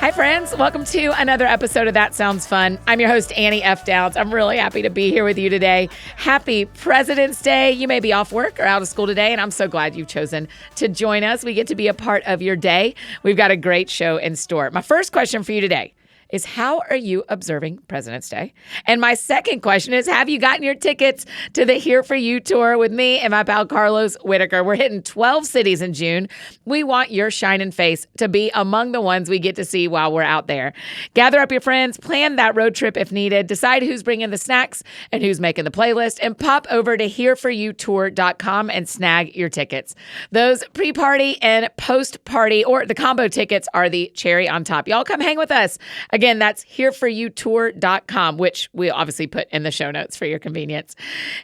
Hi, friends. Welcome to another episode of That Sounds Fun. I'm your host, Annie F. Downs. I'm really happy to be here with you today. Happy President's Day. You may be off work or out of school today, and I'm so glad you've chosen to join us. We get to be a part of your day. We've got a great show in store. My first question for you today is, how are you observing President's Day? And my second question is, have you gotten your tickets to the Here For You tour with me and my pal Carlos Whitaker? We're hitting 12 cities in June. We want your shining face to be among the ones we get to see while we're out there. Gather up your friends, plan that road trip if needed, decide who's bringing the snacks and who's making the playlist, and pop over to hereforyoutour.com and snag your tickets. Those pre-party and post-party, or the combo tickets, are the cherry on top. Y'all come hang with us. Again, that's hereforyoutour.com, which we obviously put in the show notes for your convenience.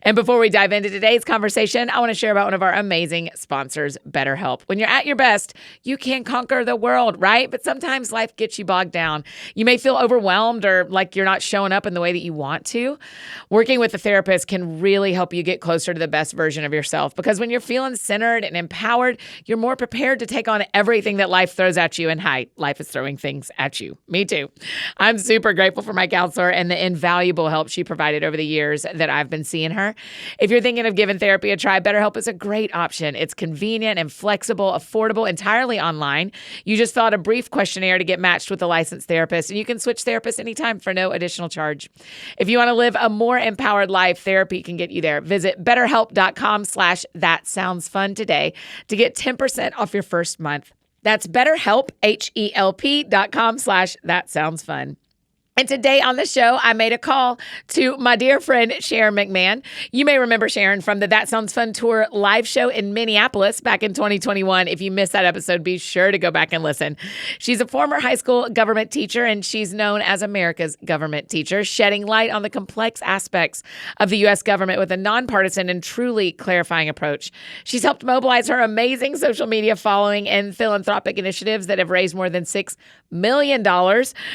And before we dive into today's conversation, I want to share about one of our amazing sponsors, BetterHelp. When you're at your best, you can conquer the world, right? But sometimes life gets you bogged down. You may feel overwhelmed or like you're not showing up in the way that you want to. Working with a therapist can really help you get closer to the best version of yourself, because when you're feeling centered and empowered, you're more prepared to take on everything that life throws at you. And hi, life is throwing things at you. Me too. I'm super grateful for my counselor and the invaluable help she provided over the years that I've been seeing her. If you're thinking of giving therapy a try, BetterHelp is a great option. It's convenient and flexible, affordable, entirely online. You just fill out a brief questionnaire to get matched with a licensed therapist, and you can switch therapists anytime for no additional charge. If you want to live a more empowered life, therapy can get you there. Visit betterhelp.com/thatsoundsfun today to get 10% off your first month. That's BetterHelp, HELP.com/thatsoundsfun. And today on the show, I made a call to my dear friend, Sharon McMahon. You may remember Sharon from the That Sounds Fun Tour live show in Minneapolis back in 2021. If you missed that episode, be sure to go back and listen. She's a former high school government teacher, and she's known as America's government teacher, shedding light on the complex aspects of the U.S. government with a nonpartisan and truly clarifying approach. She's helped mobilize her amazing social media following and philanthropic initiatives that have raised more than $6 million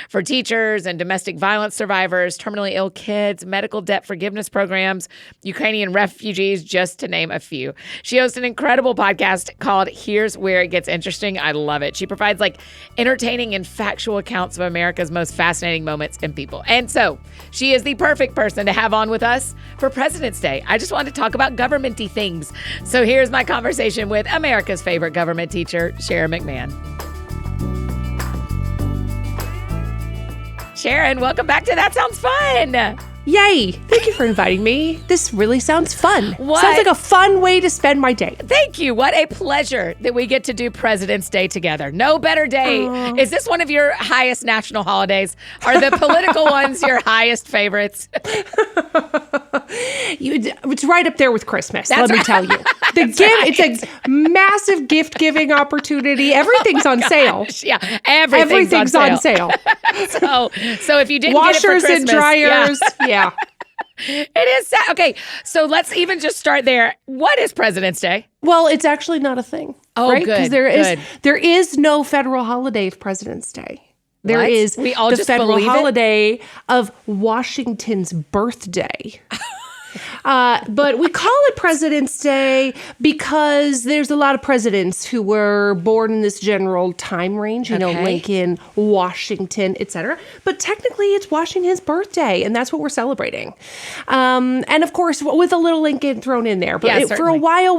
for teachers and domestic violence survivors, terminally ill kids, medical debt forgiveness programs, Ukrainian refugees, just to name a few. She hosts an incredible podcast called Here's Where It Gets Interesting. I love it. She provides entertaining and factual accounts of America's most fascinating moments and people. And so she is the perfect person to have on with us for President's Day. I just wanted to talk about government-y things. So here's my conversation with America's favorite government teacher, Sharon McMahon. Sharon, welcome back to That Sounds Fun. Yay. Thank you for inviting me. This really sounds fun. What? Sounds like a fun way to spend my day. Thank you. What a pleasure that we get to do President's Day together. No better day. Is this one of your highest national holidays? Are the political ones your highest favorites? It's right up there with Christmas, That's let me tell you. The gift, right. It's a massive gift-giving opportunity. Everything's on sale. Yeah, everything's on sale. So if you didn't Washers get it for Christmas, and dryers. Yeah. It is sad. Okay, so let's even just start there. What is President's Day? Well, it's actually not a thing. Oh, right? good. Because there is no federal holiday of President's Day. There What? is We all the just federal believe it? holiday of Washington's birthday. But we call it President's Day because there's a lot of presidents who were born in this general time range, Okay. Lincoln, Washington, etc. But technically it's Washington's birthday, and that's what we're celebrating. And of course, with a little Lincoln thrown in there. But Yeah, for a certainly. while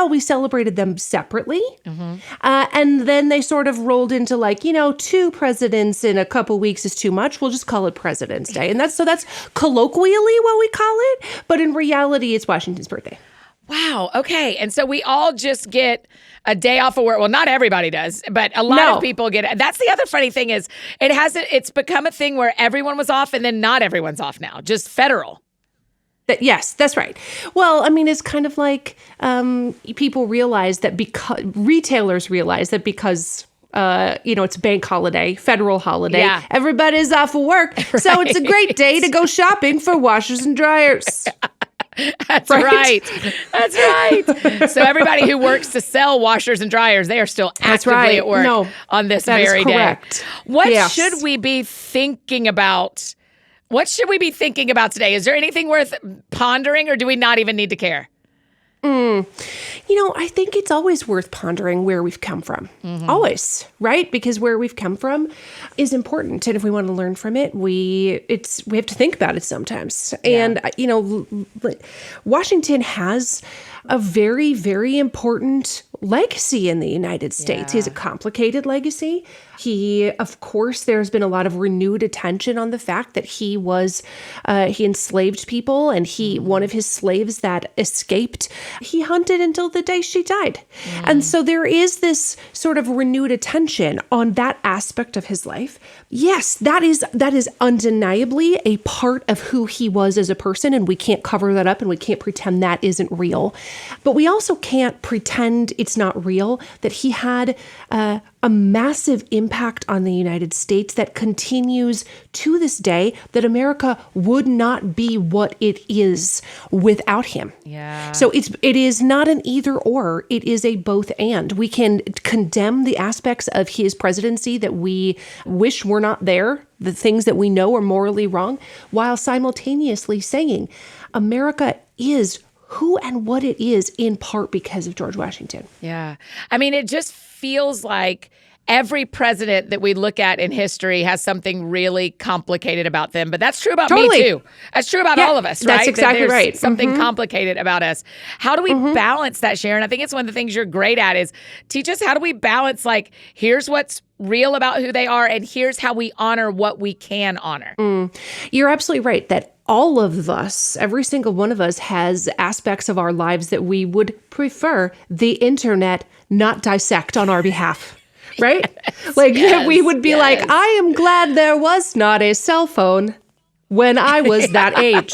we celebrated them separately. Mm-hmm. And then they sort of rolled into two presidents in a couple weeks is too much. We'll just call it President's Day. And that's colloquially what we call it, but in reality, it's Washington's birthday. Wow. Okay. And so we all just get a day off of work. Well, not everybody does, but a lot of people get it. That's the other funny thing is it's become a thing where everyone was off and then not everyone's off now, just federal. Yes, that's right. Well, I mean, it's kind of like people realize that retailers realize that because it's a bank holiday, federal holiday. Yeah. Everybody's off of work. Right. So it's a great day to go shopping for washers and dryers. That's right. That's right. So everybody who works to sell washers and dryers, they are still actively at work on this very day. What should we be thinking about? What should we be thinking about today? Is there anything worth pondering, or do we not even need to care? I think it's always worth pondering where we've come from. Always, right? Because where we've come from is important. And if we want to learn from it, we have to think about it sometimes. Yeah. And, Washington has a very, very important legacy in the United States. He has a complicated legacy. Of course, there's been a lot of renewed attention on the fact that he enslaved people, and one of his slaves that escaped, he hunted until the day she died. And so there is this sort of renewed attention on that aspect of his life. Yes, that is undeniably a part of who he was as a person, and we can't cover that up and we can't pretend that isn't real. But we also can't pretend it's not real that he had a massive impact on the United States that continues to this day, that America would not be what it is without him. Yeah. So it is not an either or, it is a both and. We can condemn the aspects of his presidency that we wish were not there, the things that we know are morally wrong, while simultaneously saying America is who and what it is in part because of George Washington. Yeah. I mean, it just feels like every president that we look at in history has something really complicated about them. But that's true about me too. That's true about all of us, right? That's exactly right. Something complicated about us. How do we balance that, Sharon? I think it's one of the things you're great at is teach us how do we balance, like, here's what's real about who they are and here's how we honor what we can honor. You're absolutely right that all of us, every single one of us, has aspects of our lives that we would prefer the internet not dissect on our behalf. Right? We would be like, I am glad there was not a cell phone when I was that age.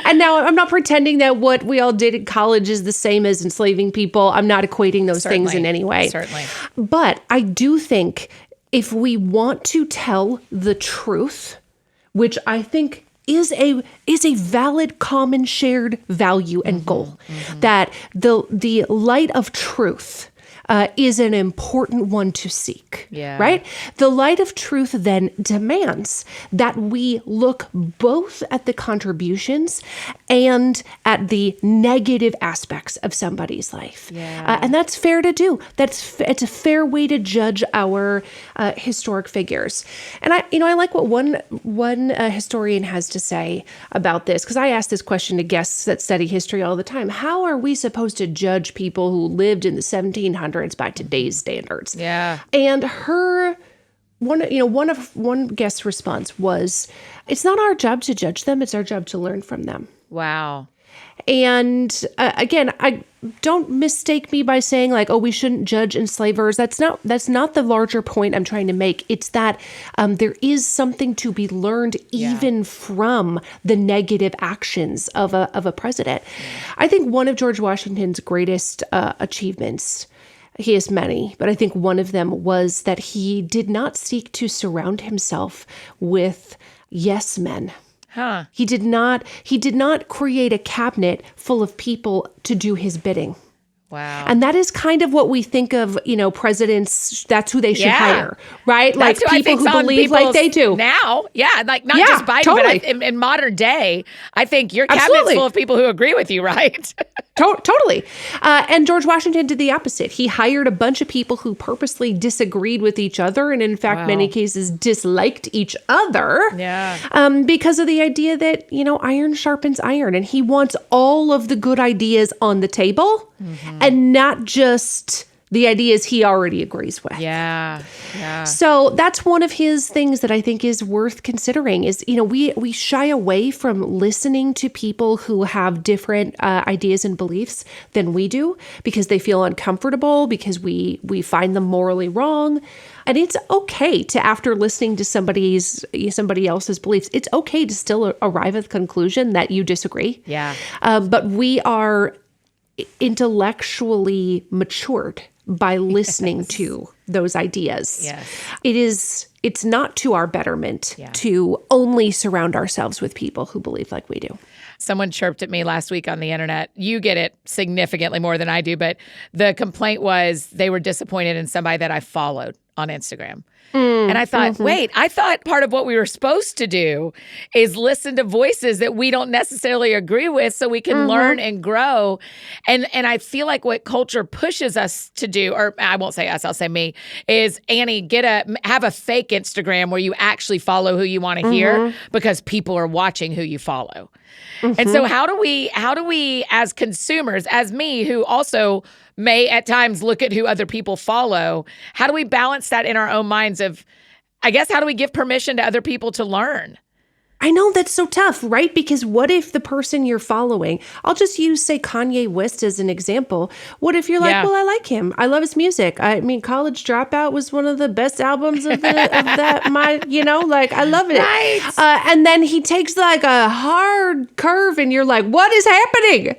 And now I'm not pretending that what we all did in college is the same as enslaving people. I'm not equating those things in any way. Certainly. But I do think if we want to tell the truth, which I think is a valid, common, shared value and goal, that the light of truth is an important one to seek, right? The light of truth then demands that we look both at the contributions and at the negative aspects of somebody's life. And that's fair to do. It's a fair way to judge our historic figures. And I like what one historian has to say about this, because I ask this question to guests that study history all the time. How are we supposed to judge people who lived in the 1700s by today's standards? And one guest's response was, it's not our job to judge them, it's our job to learn from them. Wow. And again, I don't mistake me by saying like, oh, we shouldn't judge enslavers. That's not the larger point I'm trying to make. It's that there is something to be learned even from the negative actions of a president. I think one of George Washington's greatest achievements, he has many, but I think one of them was that he did not seek to surround himself with yes men. He did not create a cabinet full of people to do his bidding. Wow. And that is kind of what we think of, presidents, that's who they should hire, right? That's like people who believe like they do. Now, like not just Biden, totally. but in modern day, I think your cabinet's full of people who agree with you, right? Totally. And George Washington did the opposite. He hired a bunch of people who purposely disagreed with each other and in fact, many cases disliked each other. Because of the idea that, iron sharpens iron, and he wants all of the good ideas on the table and not just the ideas he already agrees with. So that's one of his things that I think is worth considering is, we shy away from listening to people who have different ideas and beliefs than we do because they feel uncomfortable, because we find them morally wrong. And it's okay to, after listening to somebody else's beliefs, it's okay to still arrive at the conclusion that you disagree. But we are intellectually matured by listening to those ideas. It's not to our betterment to only surround ourselves with people who believe like we do. Someone chirped at me last week on the internet. You get it significantly more than I do, but the complaint was they were disappointed in somebody that I followed on Instagram. And I thought, wait, I thought part of what we were supposed to do is listen to voices that we don't necessarily agree with so we can learn and grow. And I feel like what culture pushes us to do, or I won't say us, I'll say me, is Annie, have a fake Instagram where you actually follow who you want to hear because people are watching who you follow. And so how do we as consumers, as me, who also may at times look at who other people follow, how do we balance that in our own minds of, I guess, how do we give permission to other people to learn? I know that's so tough, right? Because what if the person you're following, I'll just use, say, Kanye West as an example. What if you're like, well, I like him. I love his music. I mean, College Dropout was one of the best albums of that, I love it. Right. And then he takes like a hard curve and you're like, what is happening?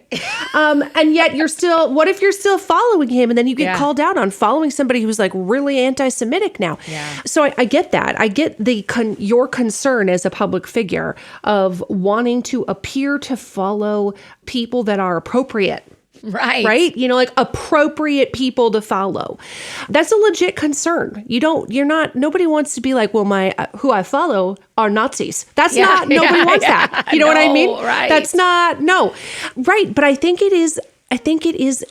And yet what if you're still following him and then you get called out on following somebody who's like really anti-Semitic now? Yeah. So I get that. I get your concern as a public figure of wanting to appear to follow people that are appropriate. Right. Right? Like appropriate people to follow. That's a legit concern. Nobody wants to be like, well, who I follow are Nazis. Nobody wants that. You know what I mean? Right. That's not, no. Right. But I think it is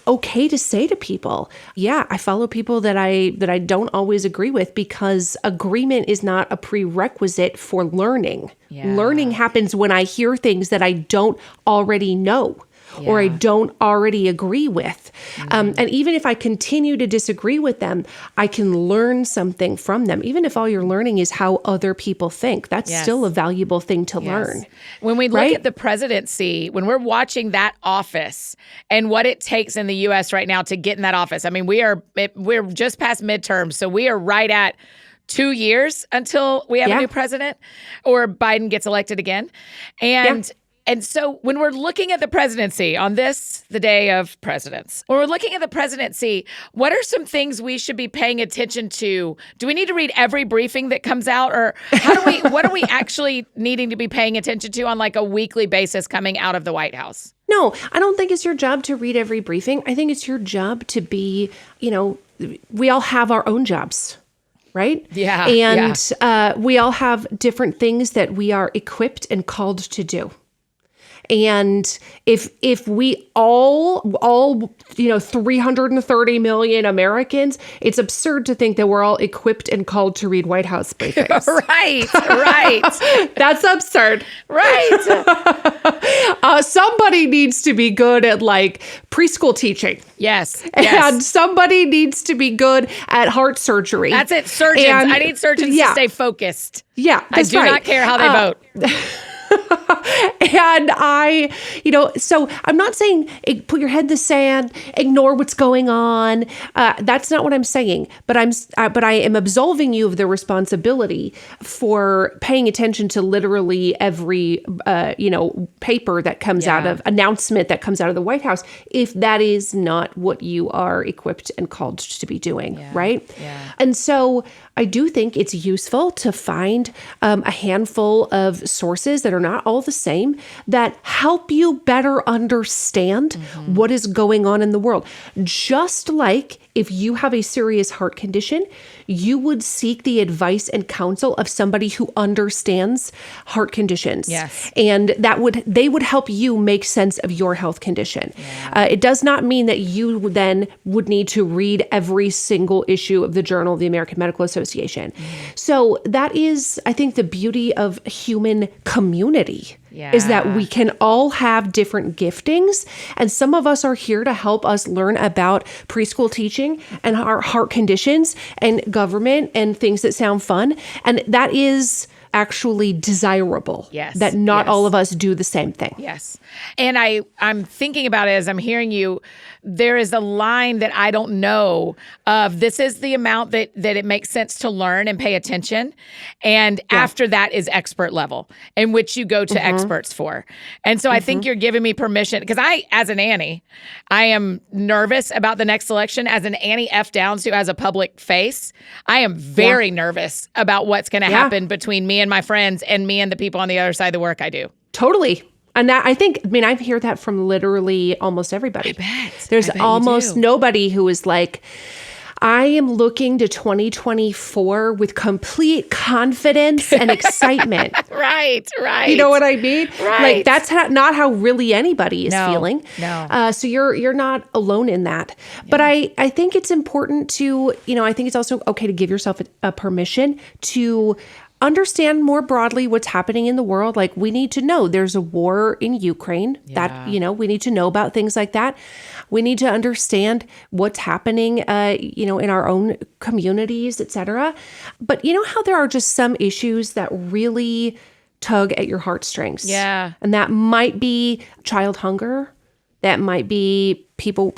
okay to say to people, I follow people that I don't always agree with, because agreement is not a prerequisite for learning. Yeah. Learning happens when I hear things that I don't already know. Or I don't already agree with. And even if I continue to disagree with them, I can learn something from them. Even if all you're learning is how other people think, that's still a valuable thing to learn. When we look at the presidency, when we're watching that office and what it takes in the U.S. right now to get in that office, I mean, we're just past midterms, so we are right at 2 years until we have a new president or Biden gets elected again. And so when we're looking at the presidency on the day of presidents, when we're looking at the presidency, what are some things we should be paying attention to? Do we need to read every briefing that comes out, or what are we actually needing to be paying attention to on like a weekly basis coming out of the White House? No, I don't think it's your job to read every briefing. I think it's your job to be, we all have our own jobs. Right? Yeah. And we all have different things that we are equipped and called to do. And if we all 330 million Americans, it's absurd to think that we're all equipped and called to read White House briefings. Right. That's absurd. Right. Somebody needs to be good at like preschool teaching. Yes. And somebody needs to be good at heart surgery. That's it. Surgeons. I need surgeons to stay focused. Yeah. I do not care how they vote. And so I'm not saying put your head in the sand, ignore what's going on. That's not what I'm saying. But I am absolving you of the responsibility for paying attention to literally every, paper that comes out of announcement that comes out of the White House, if that is not what you are equipped and called to be doing. Right. Yeah. And so I do think it's useful to find a handful of sources that are not all the same that help you better understand what is going on in the world. Just like if you have a serious heart condition, you would seek the advice and counsel of somebody who understands heart conditions. Yes. And they would help you make sense of your health condition. Yeah. It does not mean that you then would need to read every single issue of the Journal of the American Medical Association. So that is, I think, the beauty of human community. Is that we can all have different giftings, and some of us are here to help us learn about preschool teaching and our heart conditions and government and things that sound fun. And that is actually desirable. Yes. That not all of us do the same thing. Yes. And I'm thinking about it as I'm hearing you. There is a line that I don't know of, this is the amount that it makes sense to learn and pay attention. And after that is expert level, in which you go to experts for. And so I think you're giving me permission, because as an Annie, I am nervous about the next election. As an Annie F. Downs who has a public face, I am very nervous about what's going to happen between me and my friends and me and the people on the other side of the work I do. Totally. And that, I hear that from literally almost everybody. I bet. There's almost nobody who is like, I am looking to 2024 with complete confidence and excitement. Right. You know what I mean? Right. Like that's not how really anybody is feeling. No. So you're not alone in that. Yeah. But I think it's important to, I think it's also okay to give yourself a permission to understand more broadly what's happening in the world. Like we need to know there's a war in Ukraine that, we need to know about things like that. We need to understand what's happening, in our own communities, et cetera. But you know how there are just some issues that really tug at your heartstrings. Yeah. And that might be child hunger. That might be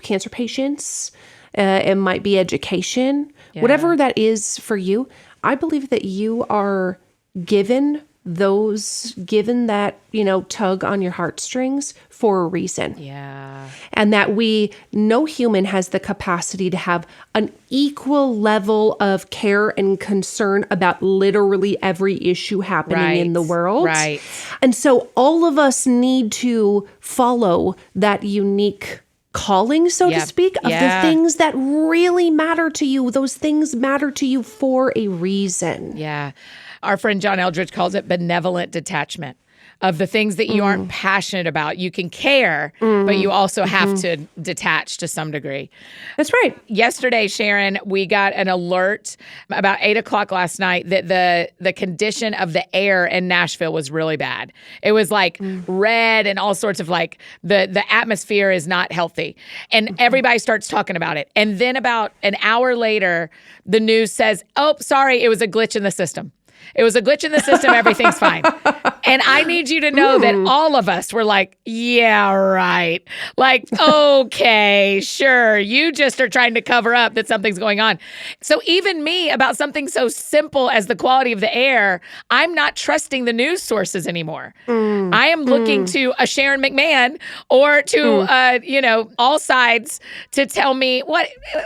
cancer patients. It might be education. Yeah. Whatever that is for you, I believe that you are given that, tug on your heartstrings for a reason. Yeah. And that no human has the capacity to have an equal level of care and concern about literally every issue happening in the world. Right. And so all of us need to follow that unique calling, so to speak, of the things that really matter to you. Those things matter to you for a reason. Yeah. Our friend John Eldridge calls it benevolent detachment. Of the things that you aren't passionate about. You can care, but you also have to detach to some degree. That's right. Yesterday, Sharon, we got an alert about 8:00 last night that the condition of the air in Nashville was really bad. It was like red and all sorts of like the atmosphere is not healthy. And everybody starts talking about it. And then about an hour later, the news says, oh, sorry, it was a glitch in the system. It was a glitch in the system. Everything's fine. And I need you to know that all of us were like, yeah, right. Like, okay, sure. You just are trying to cover up that something's going on. So even me, about something so simple as the quality of the air, I'm not trusting the news sources anymore. I am looking to a Sharon McMahon or to, all sides to tell me,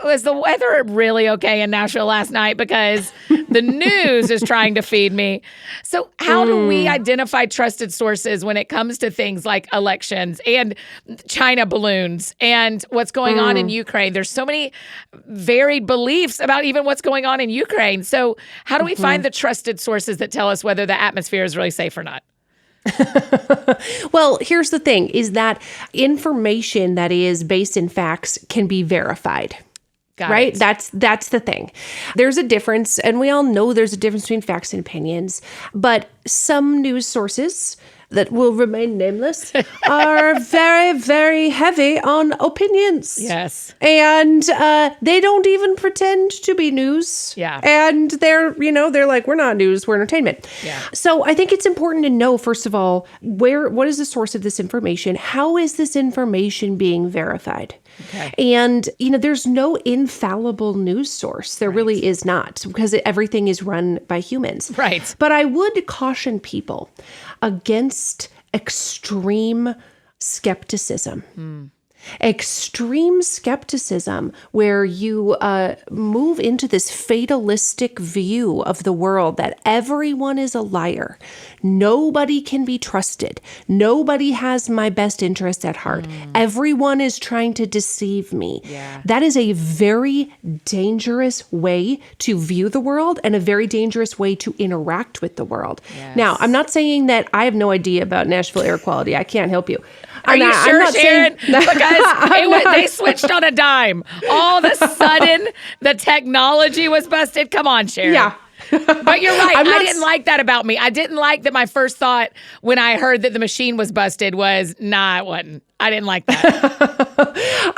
was the weather really okay in Nashville last night? Because the news is trying to feed me. So how do we identify trusted sources when it comes to things like elections and China balloons and what's going on in Ukraine? There's so many varied beliefs about even what's going on in Ukraine. So how do we find the trusted sources that tell us whether the atmosphere is really safe or not? Well, here's the thing, is that information that is based in facts can be verified. Right? That's the thing. There's a difference, and we all know there's a difference between facts and opinions, but some news sources that will remain nameless are very, very heavy on opinions. Yes. And they don't even pretend to be news. Yeah. And they're like, we're not news, we're entertainment. Yeah. So I think it's important to know, first of all, what is the source of this information? How is this information being verified? Okay. And, there's no infallible news source. There really is not, because everything is run by humans. Right. But I would caution people against extreme skepticism. Extreme skepticism where you move into this fatalistic view of the world that everyone is a liar. Nobody can be trusted. Nobody has my best interest at heart. Everyone is trying to deceive me. Yeah. That is a very dangerous way to view the world and a very dangerous way to interact with the world. Yes. Now, I'm not saying that I have no idea about Nashville air quality. I can't help you. Are you sure, Sharon? Because they switched on a dime. All of a sudden, the technology was busted. Come on, Sharon. Yeah. But you're right. I didn't like that about me. I didn't like that my first thought when I heard that the machine was busted was, nah, it wasn't. I didn't like that.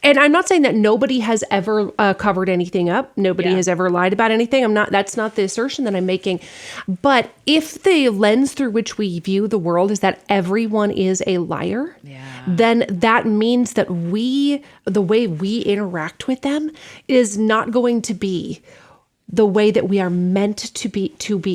And I'm not saying that nobody has ever covered anything up. Nobody has ever lied about anything. That's not the assertion that I'm making. But if the lens through which we view the world is that everyone is a liar, then that means that the way we interact with them is not going to be the way that we are meant to be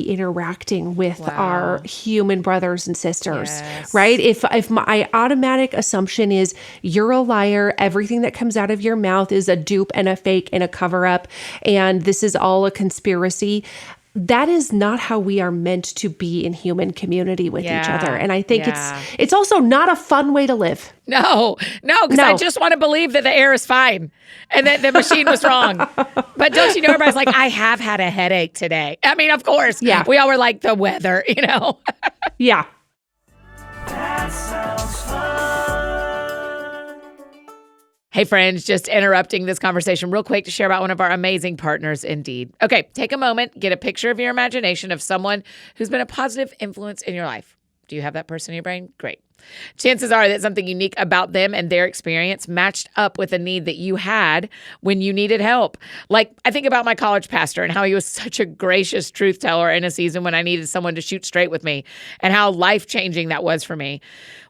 interacting with our human brothers and sisters, right? If my automatic assumption is you're a liar, everything that comes out of your mouth is a dupe and a fake and a cover up, and this is all a conspiracy, that is not how we are meant to be in human community with each other. And I think it's also not a fun way to live. No, because I just want to believe that the air is fine and that the machine was wrong. But don't you know, everybody's like, I have had a headache today. I mean, of course. Yeah. We all were like, the weather, Yeah. That sounds fun. Hey, friends, just interrupting this conversation real quick to share about one of our amazing partners, Indeed. Okay, take a moment, get a picture of your imagination of someone who's been a positive influence in your life. Do you have that person in your brain? Great. Chances are that something unique about them and their experience matched up with a need that you had when you needed help. Like, I think about my college pastor and how he was such a gracious truth teller in a season when I needed someone to shoot straight with me, and how life-changing that was for me.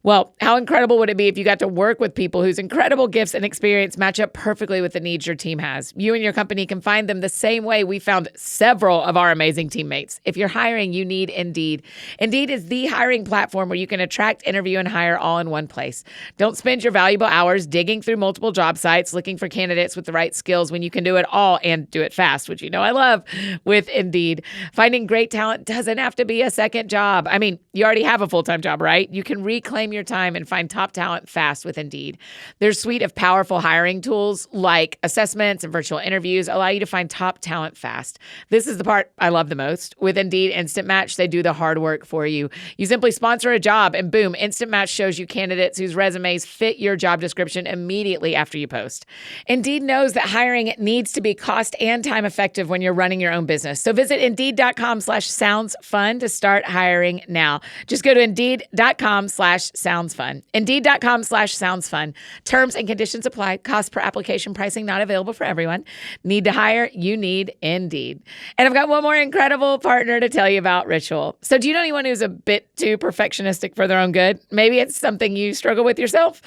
Well, how incredible would it be if you got to work with people whose incredible gifts and experience match up perfectly with the needs your team has? You and your company can find them the same way we found several of our amazing teammates. If you're hiring, you need Indeed. Indeed is the hiring platform where you can attract, interview, and hire all in one place. Don't spend your valuable hours digging through multiple job sites looking for candidates with the right skills when you can do it all and do it fast, which I love with Indeed. Finding great talent doesn't have to be a second job. I mean, you already have a full-time job, right? You can reclaim your time and find top talent fast with Indeed. Their suite of powerful hiring tools like assessments and virtual interviews allow you to find top talent fast. This is the part I love the most. With Indeed Instant Match, they do the hard work for you. You simply sponsor a job and boom, Instant Match shows you candidates whose resumes fit your job description immediately after you post. Indeed knows that hiring needs to be cost and time effective when you're running your own business. So visit Indeed.com/soundsfun to start hiring now. Just go to Indeed.com/soundsfun. Indeed.com/soundsfun. Terms and conditions apply. Cost per application pricing not available for everyone. Need to hire? You need Indeed. And I've got one more incredible partner to tell you about, Ritual. So do you know anyone who's a bit too perfectionistic for their own good? Maybe it's something you struggle with yourself.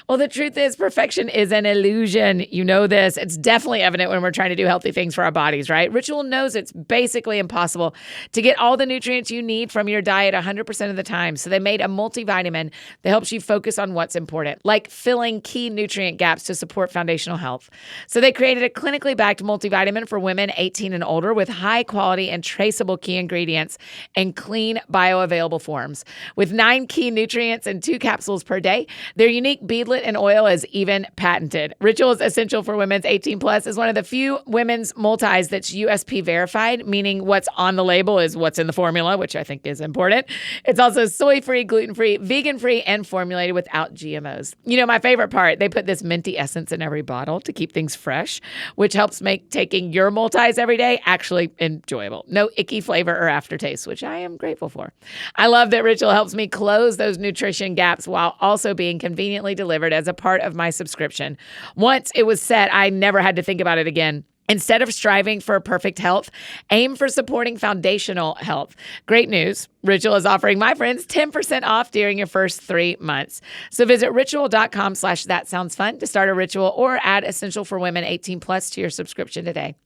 Well, the truth is perfection is an illusion. You know this. It's definitely evident when we're trying to do healthy things for our bodies, right? Ritual knows it's basically impossible to get all the nutrients you need from your diet 100% of the time. So they made a multivitamin that helps you focus on what's important, like filling key nutrient gaps to support foundational health. So they created a clinically backed multivitamin for women 18 and older with high quality and traceable key ingredients and clean bioavailable forms. With 9 key nutrients and 2 capsules per day, their unique beadlet and oil is even patented. Ritual is essential for women's 18 plus is one of the few women's multis that's USP verified, meaning what's on the label is what's in the formula, which I think is important. It's also soy-free, gluten-free, vegan-free, and formulated without GMOs. My favorite part, they put this minty essence in every bottle to keep things fresh, which helps make taking your multis every day actually enjoyable. No icky flavor or aftertaste, which I am grateful for. I love that Ritual helps me close those nutrition gaps while also being conveniently delivered as a part of my subscription. Once it was set, I never had to think about it again. Instead of striving for perfect health, aim for supporting foundational health. Great news. Ritual is offering my friends 10% off during your first 3 months. So visit ritual.com/thatsoundsfun to start a Ritual or add Essential for Women 18 plus to your subscription today.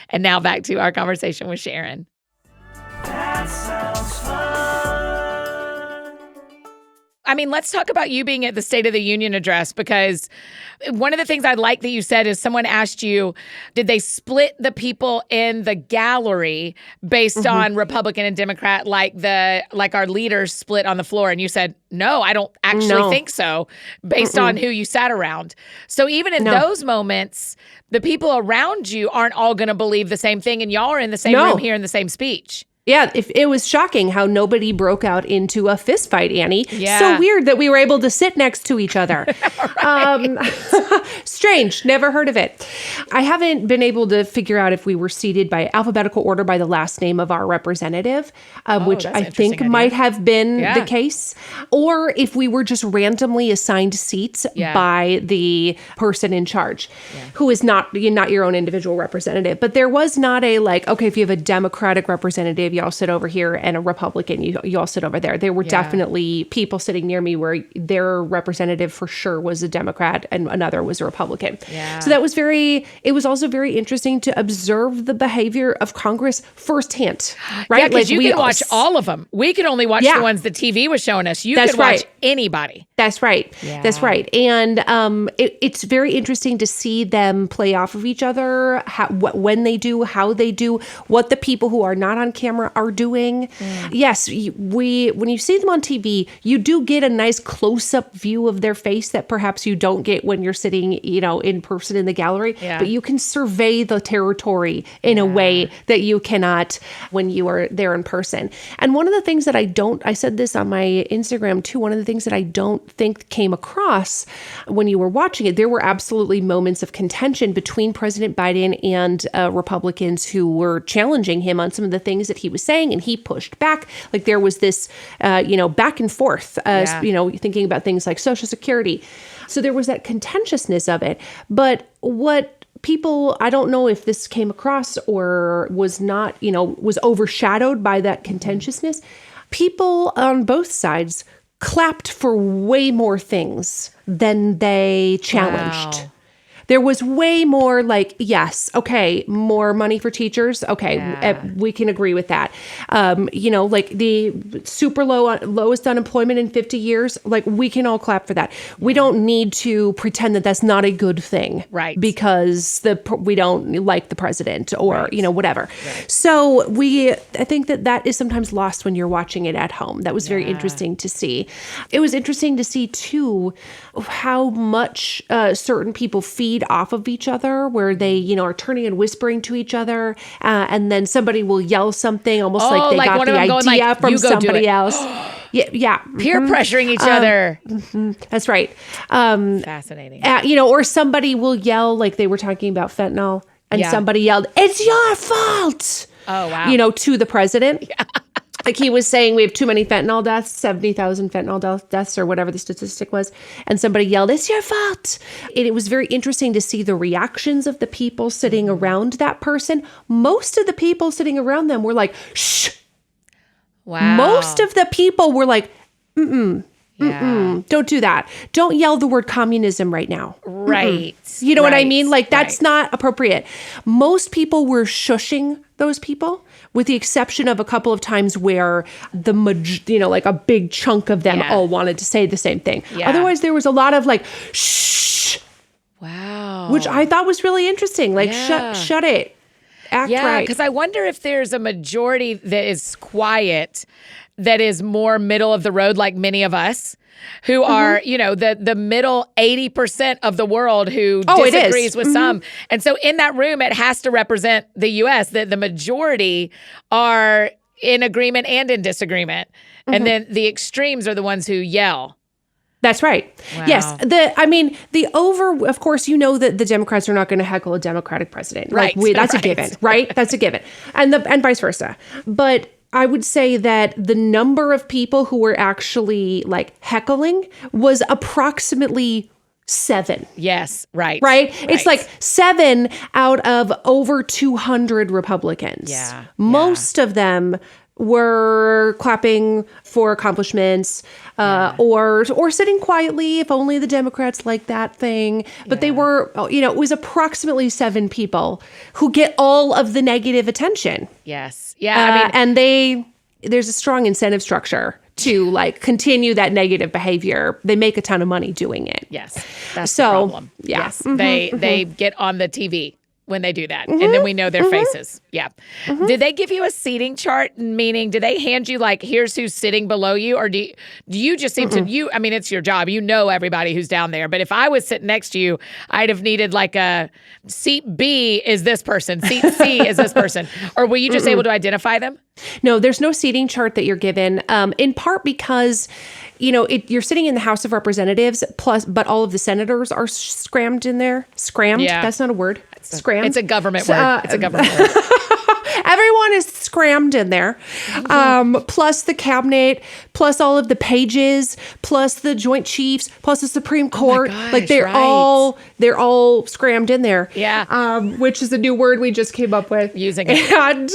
And now back to our conversation with Sharon. That sounds fun. I mean, let's talk about you being at the State of the Union address, because one of the things I like that you said is someone asked you, did they split the people in the gallery based on Republican and Democrat like our leaders split on the floor? And you said, no, I don't actually think so, based on who you sat around. So even in those moments, the people around you aren't all going to believe the same thing, and y'all are in the same room hearing the same speech. Yeah, it was shocking how nobody broke out into a fist fight, Annie. Yeah. So weird that we were able to sit next to each other. Strange. Never heard of it. I haven't been able to figure out if we were seated by alphabetical order by the last name of our representative, which I think might have been the case, or if we were just randomly assigned seats by the person in charge, who is not your own individual representative. But there was not a okay, if you have a Democratic representative, conservative, you all sit over here, and a Republican, you all sit over there. There were definitely people sitting near me where their representative for sure was a Democrat and another was a Republican. Yeah. So that was it was also very interesting to observe the behavior of Congress firsthand, right? Yeah, because you can watch all of them. We could only watch the ones the TV was showing us. You could watch anybody. That's right. Yeah. That's right. And it's very interesting to see them play off of each other, when they do, how they do, what the people who are not on camera are doing. Yes, when you see them on TV, you do get a nice close-up view of their face that perhaps you don't get when you're sitting, in person in the gallery. Yeah. But you can survey the territory in a way that you cannot when you are there in person. And one of the things that I said this on my Instagram too, one of the things that I don't think came across when you were watching it, there were absolutely moments of contention between President Biden and Republicans who were challenging him on some of the things that he was saying, and he pushed back. Like there was this, back and forth, thinking about things like Social Security. So there was that contentiousness of it. But what people, I don't know if this came across or was not, was overshadowed by that contentiousness. People on both sides clapped for way more things than they challenged. Wow. There was way more like, yes, okay, more money for teachers. Okay, we can agree with that. Like the super lowest unemployment in 50 years, like we can all clap for that. We don't need to pretend that that's not a good thing. Right. Because we don't like the president or, whatever. Right. So I think that is sometimes lost when you're watching it at home. That was very interesting to see. It was interesting to see too, how much certain people feed off of each other, where they, are turning and whispering to each other, and then somebody will yell something almost like they got the idea from somebody else. Yeah. Peer pressuring each other. That's right. Fascinating. Or somebody will yell, like they were talking about fentanyl, and somebody yelled, "It's your fault." Oh, wow. To the president. Yeah. Like he was saying, we have too many fentanyl deaths, 70,000 fentanyl deaths or whatever the statistic was. And somebody yelled, "It's your fault." And it was very interesting to see the reactions of the people sitting around that person. Most of the people sitting around them were like, "Shh." Wow. Most of the people were like, "Mm-mm. Mm-mm, don't do that. Don't yell the word communism right now." Right. Mm-mm. You know what I mean? Like that's not appropriate. Most people were shushing those people, with the exception of a couple of times where like a big chunk of them all wanted to say the same thing. Yeah. Otherwise, there was a lot of like, "Shh." Wow. Which I thought was really interesting. Like, shut it. Act right. Yeah, because I wonder if there's a majority that is quiet, that is more middle of the road, like many of us, who are, the middle 80% of the world who disagrees with some. And so in that room, it has to represent the U.S., that the majority are in agreement and in disagreement. And then the extremes are the ones who yell. That's right. Wow. Yes. Of course, that the Democrats are not going to heckle a Democratic president. Right. That's a given, right? That's a given. And vice versa. But I would say that the number of people who were actually like heckling was approximately 7. Yes, right. Right? It's like 7 out of over 200 Republicans. Yeah. Most of them were clapping for accomplishments, or sitting quietly, if only the Democrats like that thing. But they were, it was approximately 7 people who get all of the negative attention. Yes. Yeah. And there's a strong incentive structure to like continue that negative behavior. They make a ton of money doing it. Yes. That's the problem. Yeah. Yes. They get on the TV when they do that. And then we know their faces. Yeah. Did they give you a seating chart? Meaning, did they hand you like, here's who's sitting below you? Or do you just seem to, it's your job. You know everybody who's down there. But if I was sitting next to you, I'd have needed like a seat B is this person, seat C is this person. Or were you just able to identify them? No, there's no seating chart that you're given, in part because, you're sitting in the House of Representatives, but all of the senators are scrammed in there. Scrammed? Yeah. That's not a word. Scrammed? It's a government word. It's a government word. Everyone is scrammed in there, plus the cabinet, plus all of the pages, plus the Joint Chiefs, plus the Supreme Court. Oh my gosh, like they're all scrammed in there. Yeah. Which is a new word we just came up with. Using it. And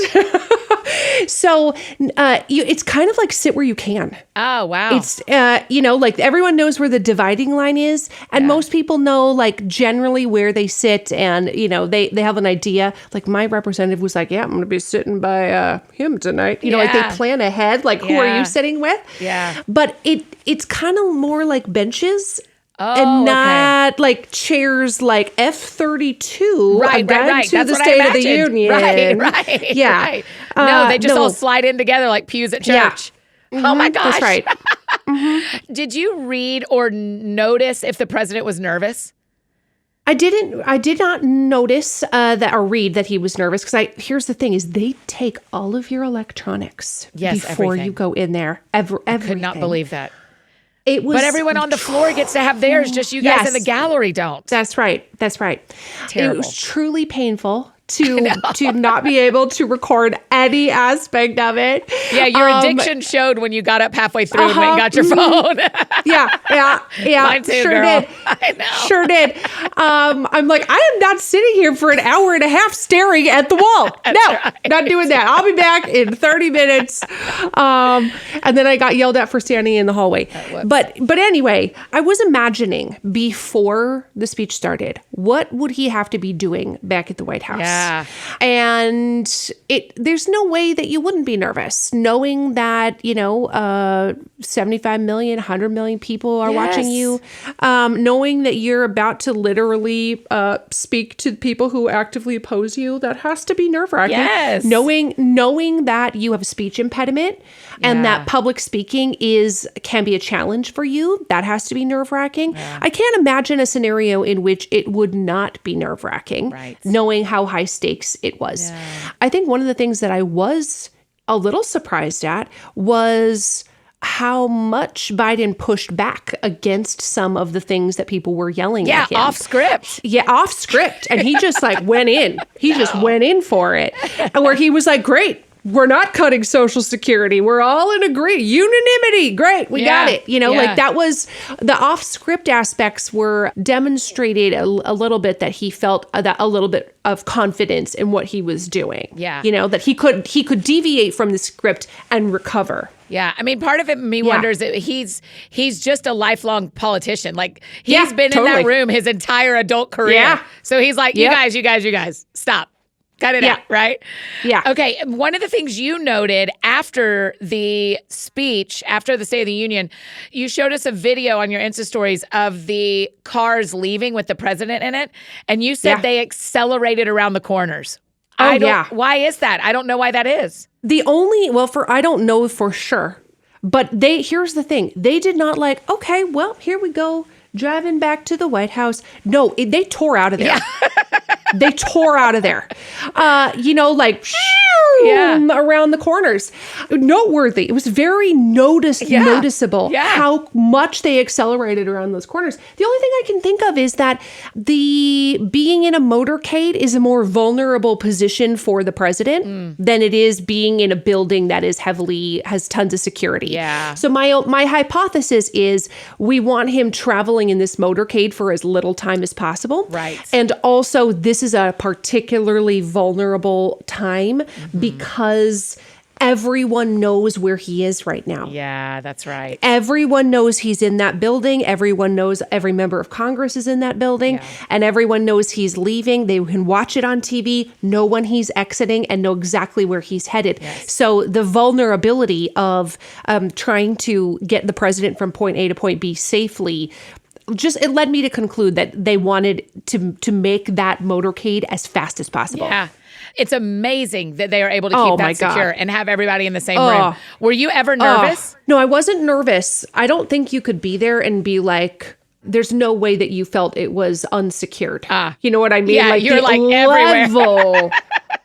So it's kind of like sit where you can. Oh, wow. It's, like everyone knows where the dividing line is. And most people know like generally where they sit and, they have an idea. Like my representative was like, yeah, I'm going to be sitting by him tonight. Like they plan ahead. Like who are you sitting with? Yeah. But it's kind of more like benches. Oh, and not like chairs like F-32 right. to That's the what State I of the imagined. Union. Right. Yeah. Right. No, they just all slide in together like pews at church. Yeah. Oh my gosh. That's right. Did you read or notice if the president was nervous? I did not notice that or read that he was nervous because here's the thing is they take all of your electronics before everything. you go in there. Everything. I could not believe that. It was, but everyone on the floor gets to have theirs, just you guys in the gallery don't. That's right. Terrible. It was truly painful to not be able to record any aspect of it. Yeah, your addiction showed when you got up halfway through and went and got your phone. Yeah. Mine too, sure girl. did. I know. Sure did. I'm like, I am not sitting here for an hour and a half staring at the wall. Not doing that. I'll be back in 30 minutes. And then I got yelled at for standing in the hallway. But anyway, I was imagining before the speech started, what would he have to be doing back at the White House? Yeah. And there's no way that you wouldn't be nervous knowing that, 75 million, 100 million people are watching you, knowing that you're about to literally speak to people who actively oppose you. That has to be nerve-wracking. Yes. Knowing that you have a speech impediment and that public speaking can be a challenge for you. That has to be nerve-wracking. Yeah. I can't imagine a scenario in which it would not be nerve-wracking, knowing how high stakes it was. Yeah. I think one of the things that I was a little surprised at was how much Biden pushed back against some of the things that people were yelling at him. Yeah, off script. Yeah, off script. And he just went in. He just went in for it. And where he was like, great. We're not cutting Social Security. We're all in unanimity. Great. We got it. Like that was the off script aspects were demonstrated a little bit that he felt that a little bit of confidence in what he was doing. Yeah. That he could deviate from the script and recover. Yeah. I mean, part of it wonders that he's just a lifelong politician. Like he's been in that room his entire adult career. Yeah. So he's like, you guys, stop. Cut it out, right? Yeah. Okay. One of the things you noted after the speech, after the State of the Union, you showed us a video on your Insta stories of the cars leaving with the president in it. And you said they accelerated around the corners. Why is that? I don't know why that is. I don't know for sure. But here's the thing. They did not okay, well, here we go. Driving back to the White House. No, they tore out of there. Yeah. They tore out of there. Around the corners. Noteworthy. It was very noticeable how much they accelerated around those corners. The only thing I can think of is that being in a motorcade is a more vulnerable position for the president than it is being in a building that has tons of security. Yeah. So my hypothesis is we want him traveling in this motorcade for as little time as possible. Right. And also this is a particularly vulnerable time because everyone knows where he is right now. Yeah, that's right. Everyone knows he's in that building. Everyone knows every member of Congress is in that building. Yeah. And everyone knows he's leaving. They can watch it on TV, know when he's exiting, and know exactly where he's headed. Yes. So the vulnerability of trying to get the president from point A to point B safely, it led me to conclude that they wanted to make that motorcade as fast as possible. Yeah. It's amazing that they are able to keep that secure and have everybody in the same room. Were you ever nervous? No, I wasn't nervous. I don't think you could be there and be like, there's no way that you felt it was unsecured. You know what I mean? Yeah, you're everywhere. Level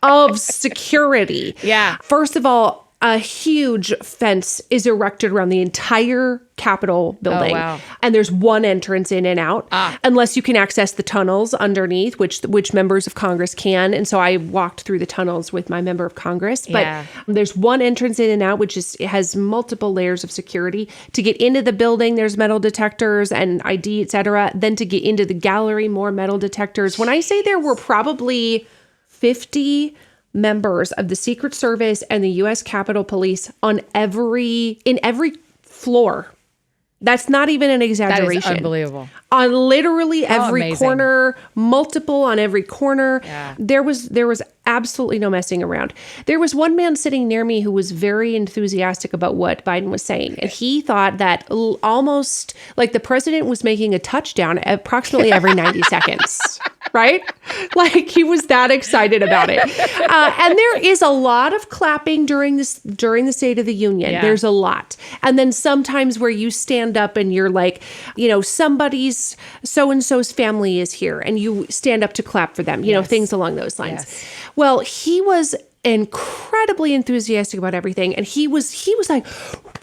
of security. Yeah. First of all, a huge fence is erected around the entire Capitol building. Oh, wow. And there's one entrance in and out, unless you can access the tunnels underneath, which members of Congress can. And so I walked through the tunnels with my member of Congress. But there's one entrance in and out, which has multiple layers of security. To get into the building, there's metal detectors and ID, et cetera. Then to get into the gallery, more metal detectors. When I say there were probably 50 members of the Secret Service and the U.S. Capitol Police in every floor. That's not even an exaggeration. That is unbelievable. On literally every amazing. corner, multiple on every corner. Yeah. There was absolutely no messing around. There was one man sitting near me who was very enthusiastic about what Biden was saying. And he thought that almost like the president was making a touchdown approximately every 90 seconds. Right? Like he was that excited about it. And there is a lot of clapping during the State of the Union. Yeah. There's a lot. And then sometimes where you stand up and you're like, somebody's so-and-so's family is here and you stand up to clap for them, things along those lines. Yes. Well, he was incredibly enthusiastic about everything. And he was like,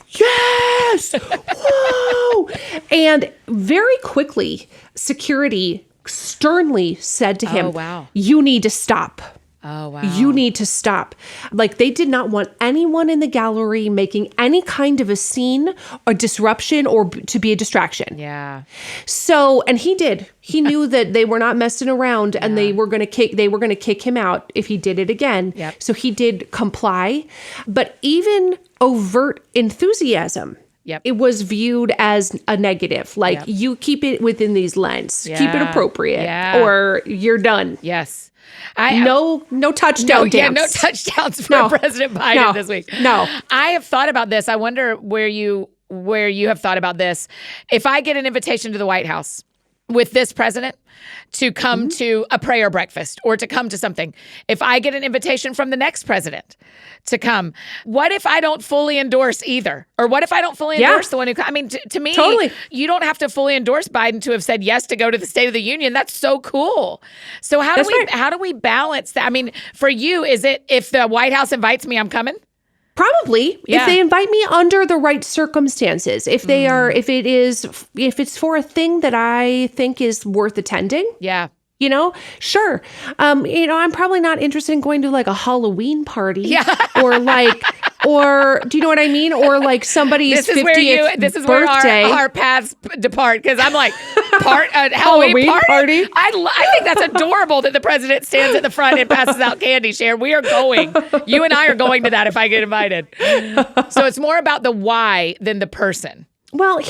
yes, whoa. And very quickly, security sternly said to him, Oh, wow. you need to stop. Oh, wow. You need to stop. Like they did not want anyone in the gallery making any kind of a scene or disruption or to be a distraction. Yeah. So, and he did. He knew that they were not messing around and they were going to kick him out if he did it again. Yep. So he did comply. But even overt enthusiasm, Yep. it was viewed as a negative. Like you keep it within these lines, keep it appropriate or you're done. Yes. No touchdown dance. No touchdowns for President Biden this week. No. I have thought about this. I wonder where you have thought about this. If I get an invitation to the White House with this president to come to a prayer breakfast or to come to something, if I get an invitation from the next president to come, what if I don't fully endorse either? Or what if I don't fully endorse the one who, to me, Totally. You don't have to fully endorse Biden to have said yes to go to the State of the Union. That's so cool. So how do we balance that? I mean, for you, is it if the White House invites me, I'm coming? Probably, Yeah. if they invite me under the right circumstances, if it's for a thing that I think is worth attending. Yeah. Sure. I'm probably not interested in going to like a Halloween party. Yeah. or do you know what I mean? Or like somebody's 50th birthday. Where our paths depart. Because I'm like, Halloween party? I think that's adorable that the president stands at the front and passes out candy, Sharon. We are going. You and I are going to that if I get invited. So it's more about the why than the person. Well,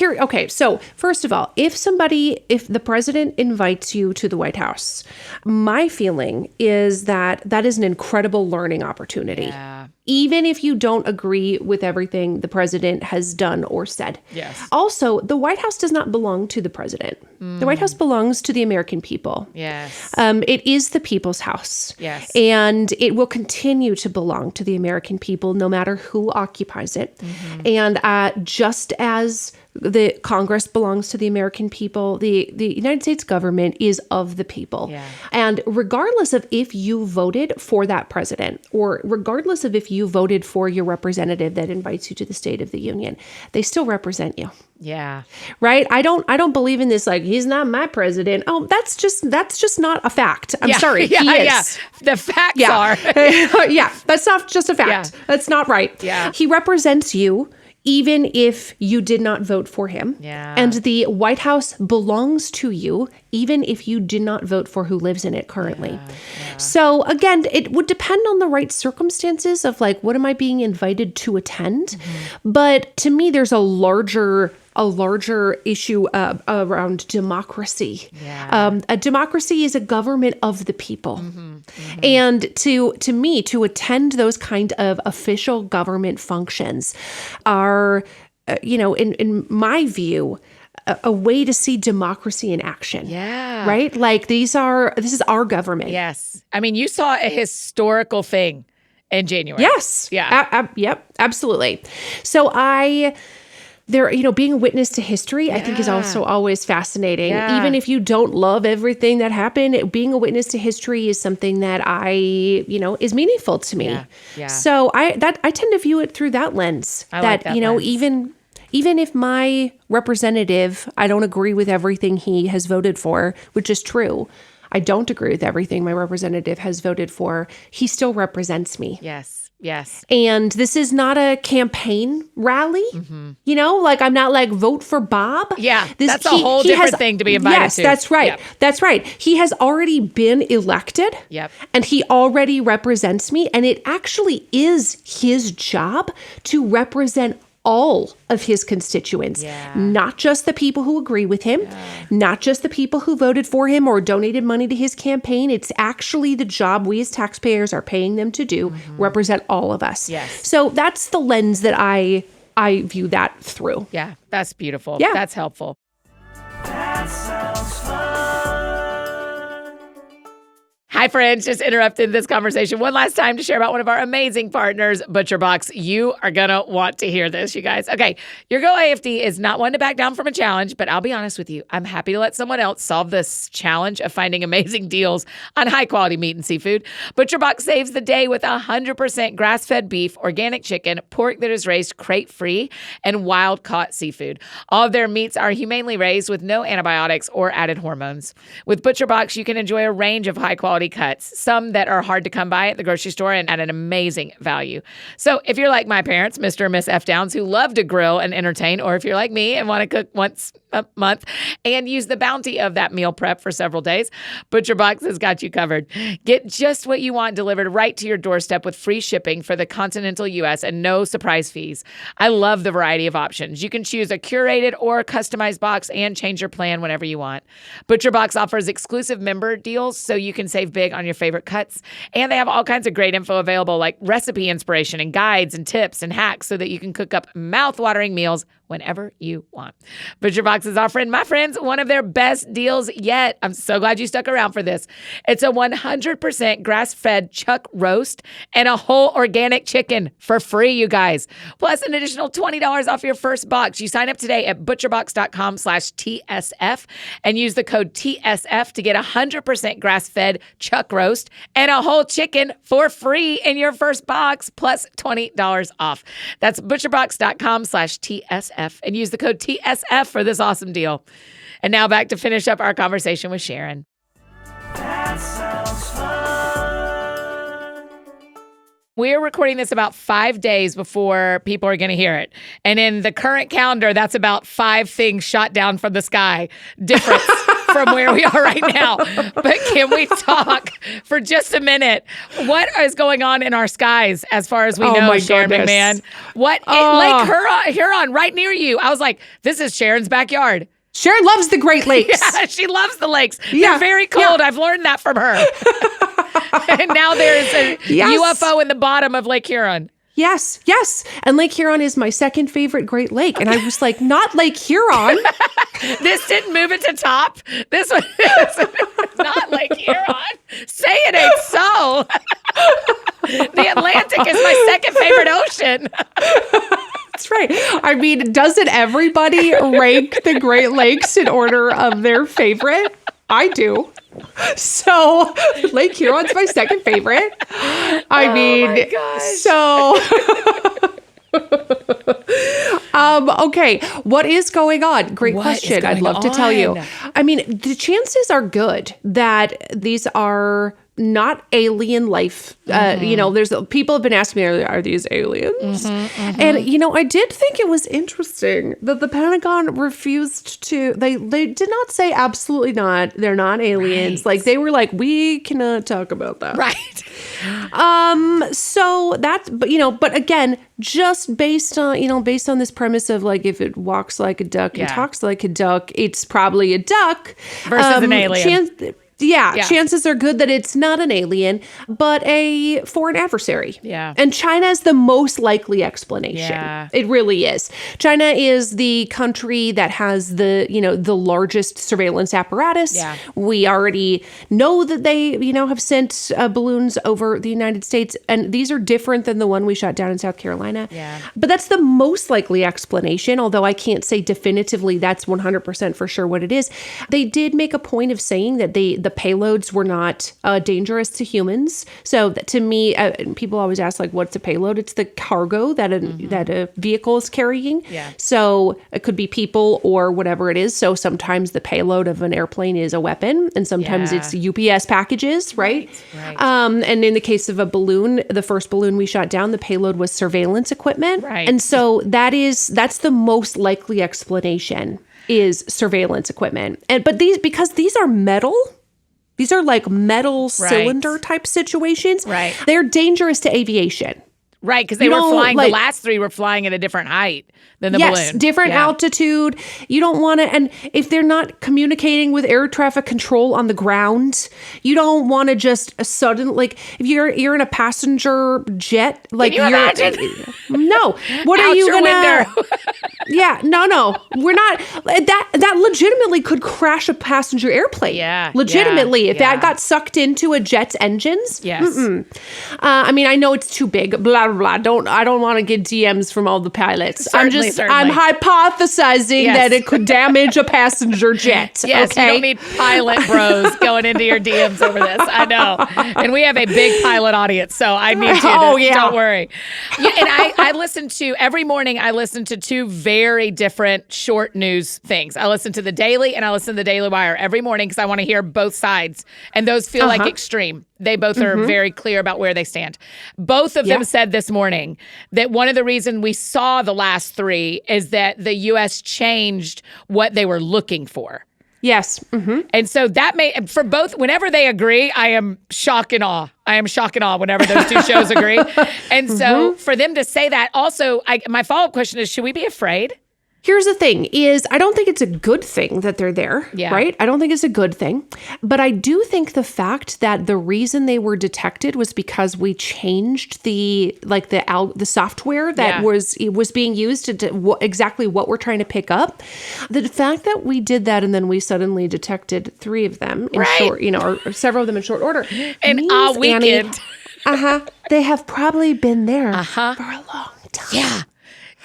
so first of all, if the president invites you to the White House, my feeling is that is an incredible learning opportunity. Yeah. Even if you don't agree with everything the president has done or said. Yes. Also, the White House does not belong to the president. The White House belongs to the American people. Yes. It is the people's house. Yes. And it will continue to belong to the American people no matter who occupies it. And just as the Congress belongs to the American people, the United States government is of the people. Yeah. And regardless of if you voted for that president or regardless of if you voted for your representative that invites you to the State of the Union, they still represent you. Yeah. Right? I don't believe in this like he's not my president. Oh, that's just not a fact. I'm sorry. He is. Yeah. The facts are. Yeah, that's not just a fact. Yeah. That's not right. Yeah. He represents you even if you did not vote for him. Yeah. And the White House belongs to you even if you did not vote for who lives in it currently. Yeah. So again, it would depend on the right circumstances of like, what am I being invited to attend? But to me, there's a larger issue around democracy. Yeah. A democracy is a government of the people. And to me, to attend those kind of official government functions are, in my view, a way to see democracy in action. Yeah. Right? Like this is our government. Yes. I mean, you saw a historical thing in January. Yes. Yeah. Yep. Absolutely. So being a witness to history, I think is also always fascinating. Yeah. Even if you don't love everything that happened, being a witness to history is something that is meaningful to me. Yeah. So I tend to view it through that lens. I like that lens. Even if my representative, I don't agree with everything he has voted for, which is true. I don't agree with everything my representative has voted for. He still represents me. Yes. Yes. And this is not a campaign rally. You know, like I'm not like vote for Bob. Yeah, that's a whole different thing to be invited yes, to. that's right. Yep. That's right. He has already been elected. Yep. And he already represents me. And it actually is his job to represent all of his constituents, not just the people who agree with him, not just the people who voted for him or donated money to his campaign. It's actually the job we as taxpayers are paying them to do, represent all of us. Yes. So that's the lens that I view that through. Yeah, that's beautiful. Yeah. That's helpful. That sounds fun. Hi, friends. Just interrupted this conversation one last time to share about one of our amazing partners, ButcherBox. You are going to want to hear this, you guys. Okay, your Go AFD is not one to back down from a challenge, but I'll be honest with you. I'm happy to let someone else solve this challenge of finding amazing deals on high-quality meat and seafood. ButcherBox saves the day with 100% grass-fed beef, organic chicken, pork that is raised crate-free, and wild-caught seafood. All of their meats are humanely raised with no antibiotics or added hormones. With ButcherBox, you can enjoy a range of high-quality cuts, some that are hard to come by at the grocery store and at an amazing value. So if you're like my parents, Mr. and Miss F. Downs, who love to grill and entertain, or if you're like me and want to cook once a month and use the bounty of that meal prep for several days, ButcherBox has got you covered. Get just what you want delivered right to your doorstep with free shipping for the continental U.S. and no surprise fees. I love the variety of options. You can choose a curated or customized box and change your plan whenever you want. ButcherBox offers exclusive member deals so you can save big on your favorite cuts. And they have all kinds of great info available, like recipe inspiration and guides and tips and hacks so that you can cook up mouth-watering meals whenever you want. ButcherBox is offering my friends one of their best deals yet. I'm so glad you stuck around for this. It's a 100% grass-fed chuck roast and a whole organic chicken for free, you guys. Plus an additional $20 off your first box. You sign up today at butcherbox.com/TSF and use the code TSF to get 100% grass-fed chuck roast and a whole chicken for free in your first box, plus $20 off. That's butcherbox.com/TSF. And use the code TSF for this awesome deal. And now back to finish up our conversation with Sharon. That sounds fun. We're recording this about 5 days before people are going to hear it. And in the current calendar, that's about 5 things shot down from the sky. Difference from where we are right now. But can we talk for just a minute? What is going on in our skies as far as we know, my Sharon goodness. McMahon? Lake Huron, right near you. I was like, this is Sharon's backyard. Sharon loves the Great Lakes. Yeah, she loves the lakes. Yeah, They're very cold. yeah. I've learned that from her. And now there's a UFO in the bottom of Lake Huron. Yes, yes. And Lake Huron is my second favorite Great Lake. And I was like, not Lake Huron. This didn't move it to top. This one is not Lake Huron. Say it ain't so. The Atlantic is my second favorite ocean. That's right. I mean, doesn't everybody rank the Great Lakes in order of their favorite? I do. So Lake Huron's my second favorite. I mean, my gosh. so okay, what is going on? Great What question. is I'd going love to tell you. on? I mean, the chances are good that these are not alien life. You know, there's people have been asking me, are these aliens? And you know, I did think it was interesting that the Pentagon refused to. They did not say absolutely not. They're not aliens. Right. Like they were like, we cannot talk about that. Right. So that's, but again, just based on this premise of like, if it walks like a duck and Yeah. talks like a duck, it's probably a duck Versus an alien. Yeah. Chances are good that it's not an alien, but a foreign adversary. Yeah. And China is the most likely explanation. Yeah. It really is. China is the country that has the largest surveillance apparatus. Yeah. We already know that they, have sent balloons over the United States, and these are different than the one we shot down in South Carolina. Yeah. But that's the most likely explanation, although I can't say definitively that's 100% for sure what it is. They did make a point of saying that the the payloads were not dangerous to humans. So to me, people always ask, like, what's a payload? It's the cargo that a vehicle is carrying. Yeah. So it could be people or whatever it is. So sometimes the payload of an airplane is a weapon, and sometimes it's UPS packages, right? Right. And in the case of a balloon, the first balloon we shot down, the payload was surveillance equipment. Right. And so that's the most likely explanation, is surveillance equipment. But because these are metal, these are like metal cylinder type situations. Right. They're dangerous to aviation. Right, because they were flying, the last three were flying at a different height than the balloon. Yes, different altitude. You don't want to, and if they're not communicating with air traffic control on the ground, you don't want to just suddenly, like, if you're in a passenger jet, like, Can you imagine? No. What are Out you your gonna? window. Yeah, no, we're not. That legitimately could crash a passenger airplane. Yeah, legitimately, if that yeah. got sucked into a jet's engines. Yes. I mean, I know it's too big. Blah blah blah. I don't want to get DMs from all the pilots. Certainly. I'm hypothesizing that it could damage a passenger jet. Yes, okay? you don't need pilot bros going into your DMs over this. I know. And we have a big pilot audience, so I need you to, don't worry. Yeah, and I listen to, every morning I listen to two very different short news things. I listen to The Daily and I listen to The Daily Wire every morning because I want to hear both sides. And those feel like extreme. They both are very clear about where they stand. Both of them said this morning that one of the reasons we saw the last three is that the U.S. changed what they were looking for. Yes. Mm-hmm. And so that for both, whenever they agree, I am shock and awe. I am shock and awe whenever those two shows agree. And so for them to say that, also, my follow-up question is, should we be afraid? Here's the thing is, I don't think it's a good thing that they're there, right? I don't think it's a good thing. But I do think the fact that the reason they were detected was because we changed the software that was being used to exactly what we're trying to pick up. The fact that we did that and then we suddenly detected three of them in short, or several of them in short order. And a weekend. Annie, they have probably been there for a long time. Yeah.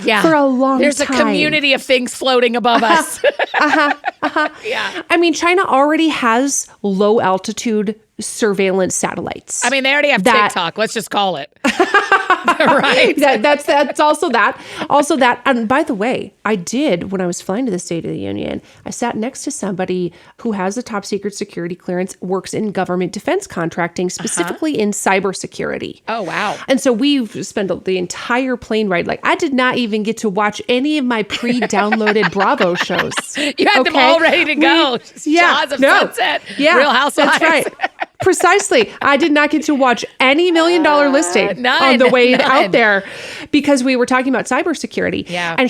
Yeah. For a long time. There's a community of things floating above us. Yeah. I mean, China already has low altitude surveillance satellites. I mean, they already have TikTok. Let's just call it. Right. That's also that. Also that. And by the way, I did, when I was flying to the State of the Union, I sat next to somebody who has a top secret security clearance, works in government defense contracting, specifically in cybersecurity. Oh, wow. And so we've spent the entire plane ride. Like, I did not even get to watch any of my pre-downloaded Bravo shows. You had them all ready to go. Jaws of Sunset. Yeah, Real Housewives. That's right. Precisely. I did not get to watch any $1 Million Listing on the way out there because we were talking about cybersecurity. Yeah. And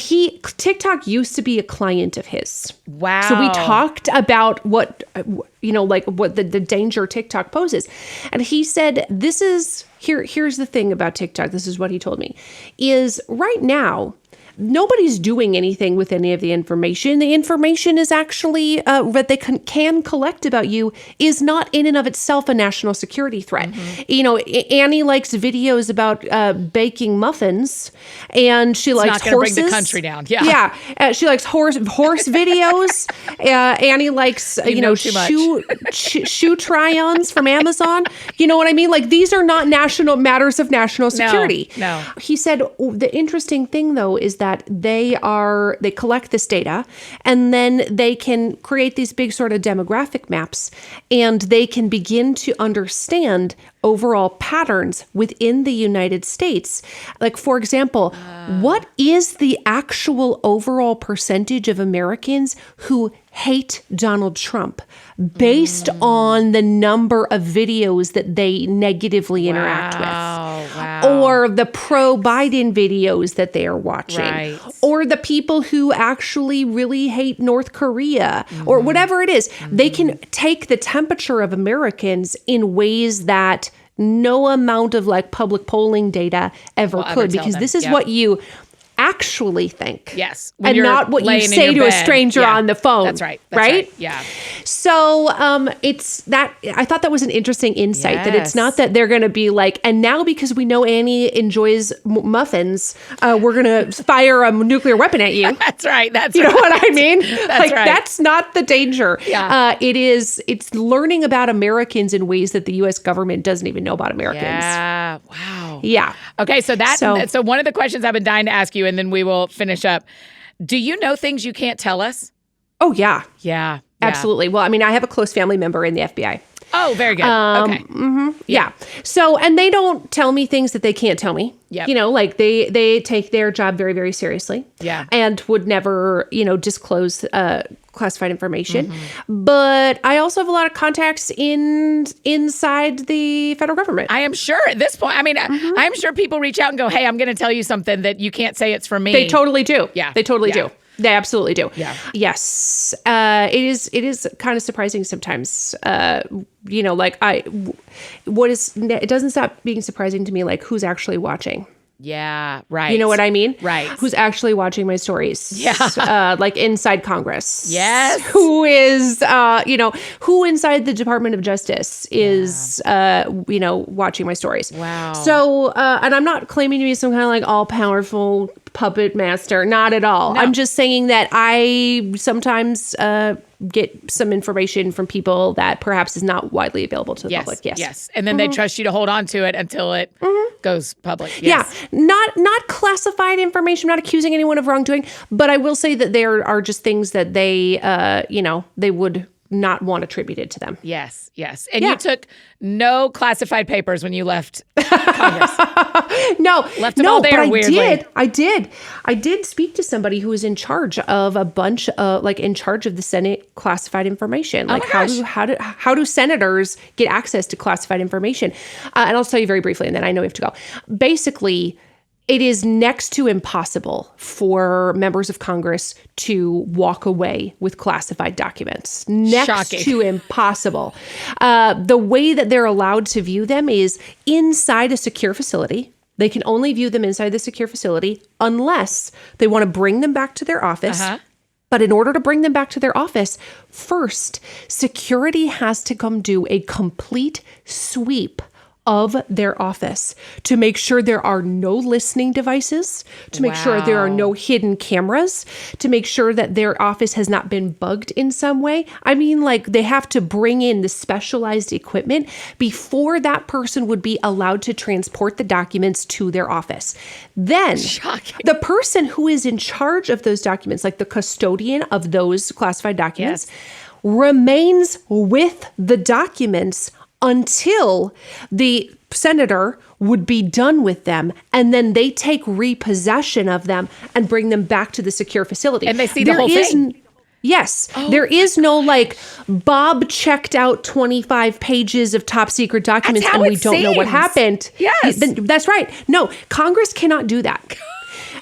TikTok used to be a client of his. Wow. So we talked about what the danger TikTok poses. And he said, here's the thing about TikTok. This is what he told me, is right now, nobody's doing anything with any of the information. The information is actually that they can collect about you is not in and of itself a national security threat. Mm-hmm. Annie likes videos about baking muffins, and she likes horses. Not going to bring the country down. Yeah, yeah. She likes horse videos. Annie likes shoe try-ons from Amazon. You know what I mean? Like, these are not matters of national security. No. He said the interesting thing though is that they collect this data and then they can create these big sort of demographic maps, and they can begin to understand overall patterns within the United States. Like, for example, what is the actual overall percentage of Americans who hate Donald Trump based on the number of videos that they negatively interact with, or the pro-Biden videos that they are watching, or the people who actually really hate North Korea, or whatever it is. They can take the temperature of Americans in ways that no amount of public polling data ever could, because this is what you actually think. Yes. And not what you laying in say your to a bed. stranger Yeah. on the phone. That's right. Right? Yeah. So it's that I thought that was an interesting insight that it's Yes. not that they're going to be like, and now because we know Annie enjoys muffins, we're going to fire a nuclear weapon at you. That's right. That's You know what I mean? That's right. That's not the danger. Yeah. It's learning about Americans in ways that the U.S. government doesn't even know about Americans. Yeah. Wow. Yeah. Okay. So So- so one of the questions I've been dying to ask you, and then we will finish up. Do you know things you can't tell us? Oh, yeah. Yeah. Absolutely. Well, I mean, I have a close family member in the FBI. Oh, very good. Okay. Yeah. So, and they don't tell me things that they can't tell me. Yep. You know, like they take their job very, very seriously. Yeah. And would never, disclose classified information. Mm-hmm. But I also have a lot of contacts inside the federal government. I am sure at this point, I mean, I'm sure people reach out and go, hey, I'm going to tell you something that you can't say it's for me. They totally do. Yeah. They totally Yeah. do. They absolutely do. Yeah. Yes. It is kind of surprising sometimes. It doesn't stop being surprising to me, like who's actually watching. Yeah. Right. You know what I mean? Right. Who's actually watching my stories? Yeah. Like inside Congress. Yes. Who is, who inside the Department of Justice is, watching my stories. Wow. So, and I'm not claiming to be some kind of like all powerful puppet master. Not at all. No. I'm just saying that I sometimes get some information from people that perhaps is not widely available to the public. Yes. Yes. And then they trust you to hold on to it until it goes public. Yeah, Yes. not classified information. I'm not accusing anyone of wrongdoing, but I will say that there are just things that they would not want attributed to them. Yes. Yes. And Yeah. you took no classified papers when you left Congress. No, Left them all there, but I weirdly. I did speak to somebody who was in charge of a bunch of in charge of the Senate classified information. Like my gosh. how do senators get access to classified information? And I'll tell you very briefly, and then I know we have to go. Basically, it is next to impossible for members of Congress to walk away with classified documents. Next Shocking. to impossible. The way that they're allowed to view them is inside a secure facility. They can only view them inside the secure facility unless they want to bring them back to their office. But in order to bring them back to their office, first, security has to come do a complete sweep of their office to make sure there are no listening devices, to make sure there are no hidden cameras, to make sure that their office has not been bugged in some way. I mean, like they have to bring in the specialized equipment before that person would be allowed to transport the documents to their office. Then Shocking. the person who is in charge of those documents, like the custodian of those classified documents, remains with the documents until the senator would be done with them, and then they take repossession of them and bring them back to the secure facility. And they see the whole thing. Yes. There is no like Bob checked out 25 pages of top secret documents That's how and we it don't know what seems. happened. Yes. That's right. No, Congress cannot do that.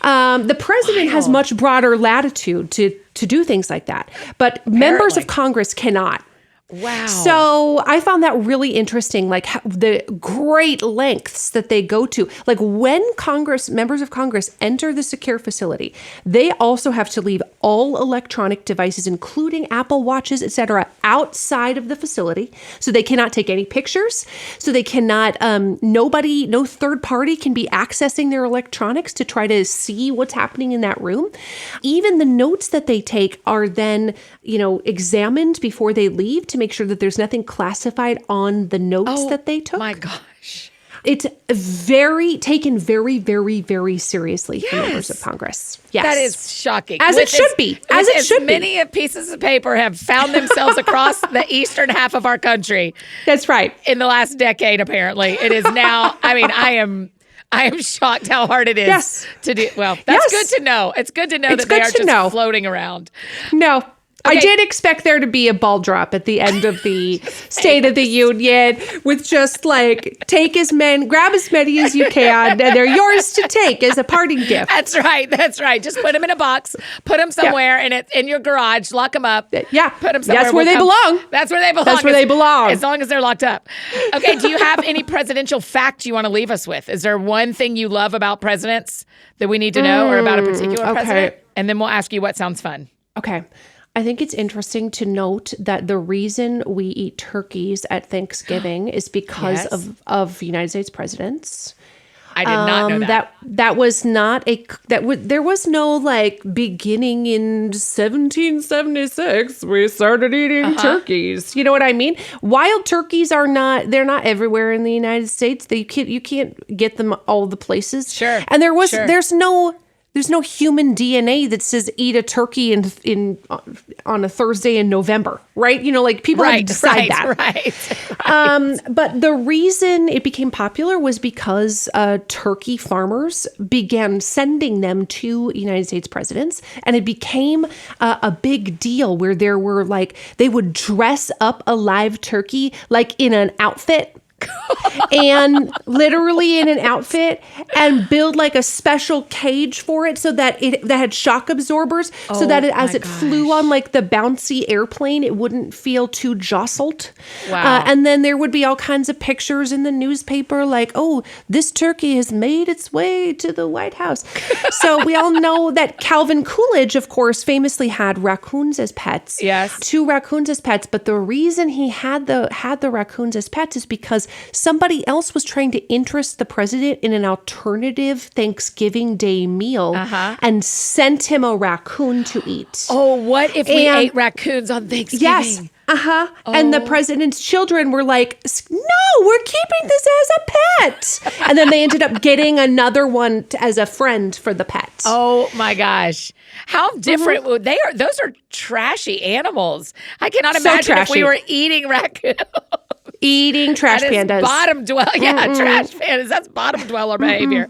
The president has much broader latitude to do things like that, but members of Congress cannot. Wow. So I found that really interesting, like the great lengths that they go to. Like when members of Congress enter the secure facility, they also have to leave all electronic devices, including Apple Watches, etc., outside of the facility. So they cannot take any pictures. So they cannot, no third party can be accessing their electronics to try to see what's happening in that room. Even the notes that they take are then, examined before they leave to make sure that there's nothing classified on the notes that they took. My gosh. It's taken very, very, very seriously for members of Congress. Yes. That is shocking. As it should be. As it should be. Many pieces of paper have found themselves across the eastern half of our country That's right. in the last decade, apparently. It is now, I mean, I am shocked how hard it is to do. Well, that's Yes. good to know. It's good to know It's that they good are to just know. floating around. No. I did expect there to be a ball drop at the end of the State of the Union with just like, grab as many as you can, and they're yours to take as a parting gift. That's right. Just put them in a box, put them somewhere in your garage, lock them up. Yeah. Put them somewhere. That's where they belong. That's where they belong. That's where they belong. As long as they're locked up. Okay, do you have any presidential fact you want to leave us with? Is there one thing you love about presidents that we need to know or about a particular president? And then we'll ask you what sounds fun. Okay. I think it's interesting to note that the reason we eat turkeys at Thanksgiving is because of United States presidents. I did not know that. That was not there was no like beginning in 1776 we started eating turkeys. You know what I mean? Wild turkeys they're not everywhere in the United States. You can't get them all the places. Sure. And there's no human DNA that says eat a turkey on a Thursday in November, right? You know, like people have to decide that. Right. But the reason it became popular was because turkey farmers began sending them to United States presidents, and it became a big deal where there were they would dress up a live turkey like in an outfit. And literally in an outfit and build like a special cage for it so that that had shock absorbers so that as it flew on like the bouncy airplane, it wouldn't feel too jostled. Wow. And then there would be all kinds of pictures in the newspaper like, oh, this turkey has made its way to the White House. So we all know that Calvin Coolidge, of course, famously had raccoons as pets. Yes. 2 raccoons as pets. But the reason he had the raccoons as pets is because somebody else was trying to interest the president in an alternative Thanksgiving Day meal and sent him a raccoon to eat. Oh, what if we ate raccoons on Thanksgiving? Yes. And the president's children were like, no, we're keeping this as a pet. And then they ended up getting another one as a friend for the pet. Oh my gosh. How different they are. Those are trashy animals. I cannot imagine if we were eating raccoons. Eating trash pandas. Bottom dweller. Yeah, trash pandas. That's bottom dweller behavior.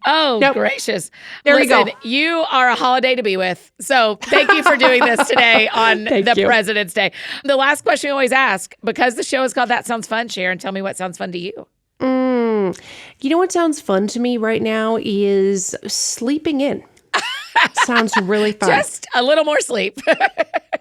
Oh, gracious. There we go. You are a holiday to be with. So thank you for doing this today on President's Day. The last question we always ask, because the show is called That Sounds Fun, Sharon, tell me what sounds fun to you. You know what sounds fun to me right now is sleeping in. Sounds really fun. Just a little more sleep.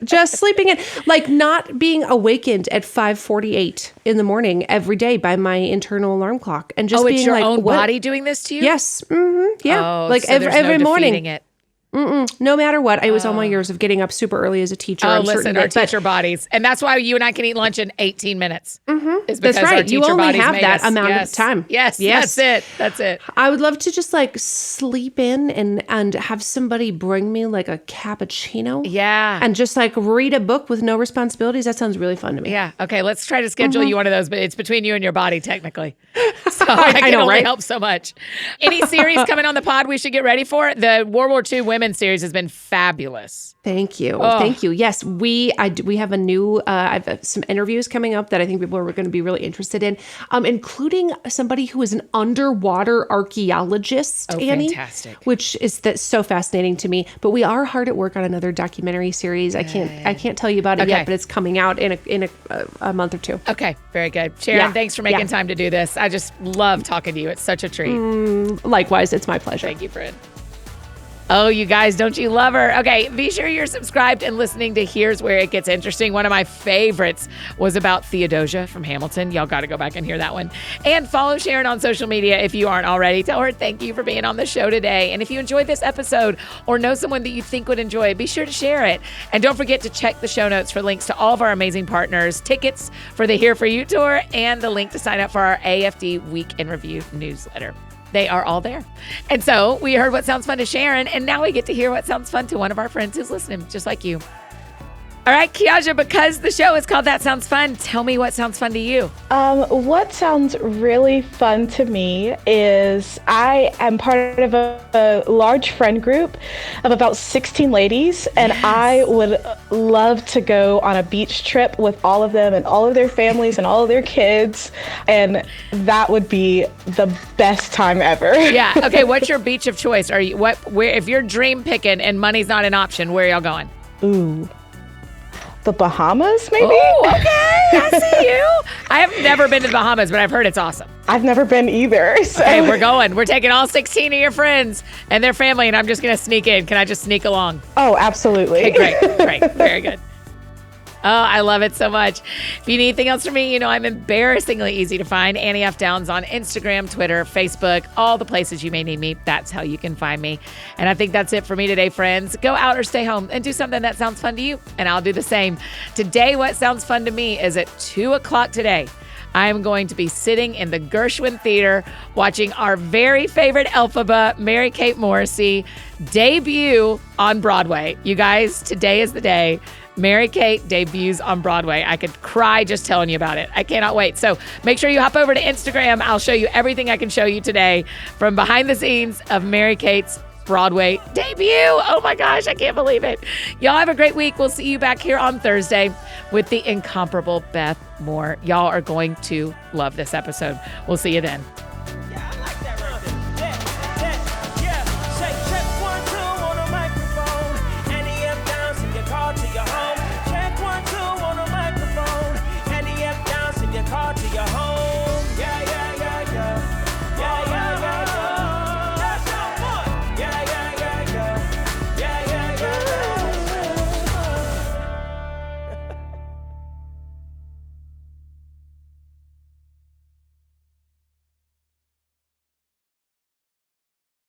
Just sleeping in. Like not being awakened at 5:48 in the morning every day by my internal alarm clock. And just being it's your like, own body doing this to you? Yes. Mm-hmm. Yeah. Oh, like so every morning. It. No matter what. I was all my years of getting up super early as a teacher. Oh, listen, our teacher bodies. And that's why you and I can eat lunch in 18 minutes. Is because that's right. Our teacher you only bodies have made that us. amount of time. Yes. That's it. I would love to just like sleep in and have somebody bring me like a cappuccino. Yeah. And just like read a book with no responsibilities. That sounds really fun to me. Yeah. Okay. Let's try to schedule you one of those, but it's between you and your body technically. So I can only help so much. Any series coming on the pod we should get ready for? The World War II women's series has been fabulous. Thank you. Thank you. Yes, we have a new, I have some interviews coming up that I think people are going to be really interested in, including somebody who is an underwater archaeologist, Annie. Fantastic. Which is so fascinating to me. But we are hard at work on another documentary series. I can't tell you about it yet, but it's coming out in a month or 2. Okay, very good. Sharon, thanks for making time to do this. I just love talking to you. It's such a treat. Likewise, it's my pleasure. Thank you, friend. Oh, you guys, don't you love her? Okay, be sure you're subscribed and listening to Here's Where It Gets Interesting. One of my favorites was about Theodosia from Hamilton. Y'all got to go back and hear that one. And follow Sharon on social media if you aren't already. Tell her thank you for being on the show today. And if you enjoyed this episode or know someone that you think would enjoy it, be sure to share it. And don't forget to check the show notes for links to all of our amazing partners, tickets for the Here For You tour, and the link to sign up for our AFD Week in Review newsletter. They are all there. And so we heard what sounds fun to Sharon, and now we get to hear what sounds fun to one of our friends who's listening, just like you. All right, Kiaja, because the show is called That Sounds Fun, tell me what sounds fun to you. What sounds really fun to me is I am part of a large friend group of about 16 ladies, and I would love to go on a beach trip with all of them and all of their families and all of their kids, and that would be the best time ever. Yeah. Okay. What's your beach of choice? Where if you're dream picking and money's not an option, where are y'all going? Ooh. the Bahamas, maybe? Oh, okay. I see you. I have never been to the Bahamas, but I've heard it's awesome. I've never been either. So. Okay, we're going. We're taking all 16 of your friends and their family, and I'm just going to sneak in. Can I just sneak along? Oh, absolutely. Okay, great. Very good. Oh, I love it so much. If you need anything else from me, you know I'm embarrassingly easy to find. Annie F. Downs on Instagram, Twitter, Facebook, all the places you may need me. That's how you can find me. And I think that's it for me today, friends. Go out or stay home and do something that sounds fun to you, and I'll do the same. Today, what sounds fun to me is at 2 o'clock today, I'm going to be sitting in the Gershwin Theater watching our very favorite Elphaba, Mary Kate Morrissey, debut on Broadway. You guys, today is the day Mary Kate debuts on Broadway. I could cry just telling you about it. I cannot wait. So make sure you hop over to Instagram. I'll show you everything I can show you today from behind the scenes of Mary Kate's Broadway debut. Oh my gosh, I can't believe it. Y'all have a great week. We'll see you back here on Thursday with the incomparable Beth Moore. Y'all are going to love this episode. We'll see you then.